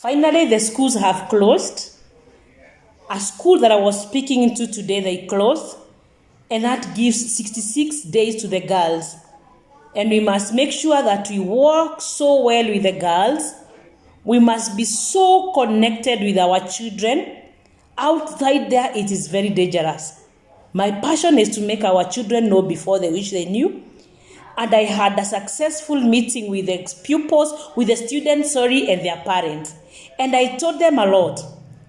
Finally, the schools have closed. A school that I was speaking into today, they closed. And that gives 66 days to the girls. And we must make sure that we work so well with the girls. We must be so connected with our children. Outside there, it is very dangerous. My passion is to make our children know before they wish they knew. And I had a successful meeting with the pupils, with the students, and their parents. And I told them a lot.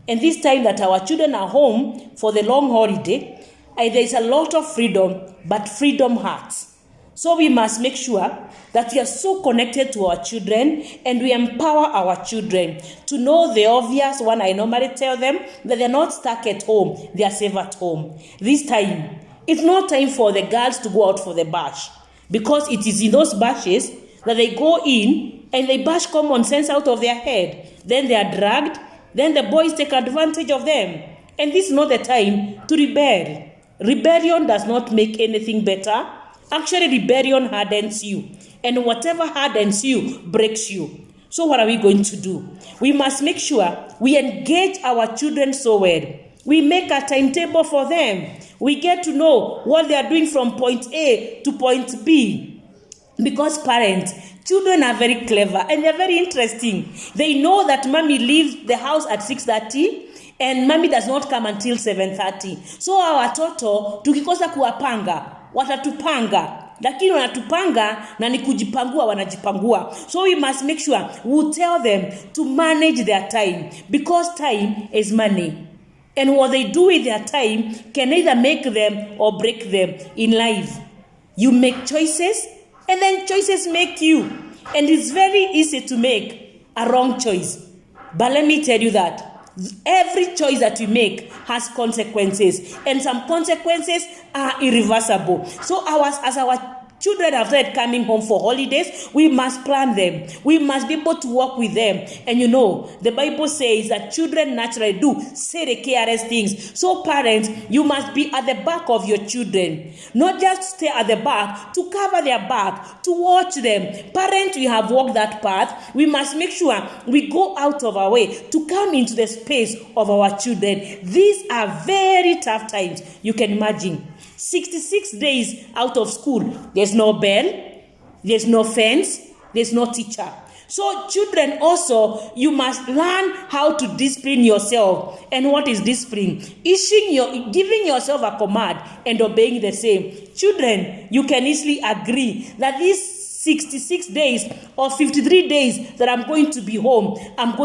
And this time that our children are home for the long holiday, there is a lot of freedom, but freedom hurts. So we must make sure that we are so connected to our children and we empower our children to know the obvious one. I normally tell them that they're not stuck at home, they are safe at home. This time, it's not time for the girls to go out for the bash, because it is in those bashes that they go in and they bash common sense out of their head. Then they are dragged, then the boys take advantage of them. And this is not the time to rebel. Rebellion does not make anything better. Actually, rebellion hardens you. And whatever hardens you breaks you. So what are we going to do? We must make sure we engage our children so well. We make a timetable for them. We get to know what they are doing from point A to point B. Because parents, children are very clever and they're very interesting. They know that mommy leaves the house at 6:30 and mommy does not come until 7:30. So our watoto tukikosa kuwapanga, watatupanga. Lakini wanatupanga na ni kujipangua wanajipangua. So we must make sure we tell them to manage their time, because time is money. And what they do with their time can either make them or break them in life. You make choices, and then choices make you. And it's very easy to make a wrong choice. But let me tell you that every choice that we make has consequences. And some consequences are irreversible. So as our children have started coming home for holidays, we must plan them. We must be able to work with them. And you know, the Bible says that children naturally do say the careless things. So parents, you must be at the back of your children. Not just stay at the back to cover their back, to watch them. Parents, we have walked that path. We must make sure we go out of our way to come into the space of our children. These are very tough times. You can imagine. 66 days out of school. There's no bell, there's no fence, there's no teacher. So children also, you must learn how to discipline yourself. And what is discipline? Giving yourself a command and obeying the same. Children, you can easily agree that these 66 days or 53 days that I'm going to be home, I'm going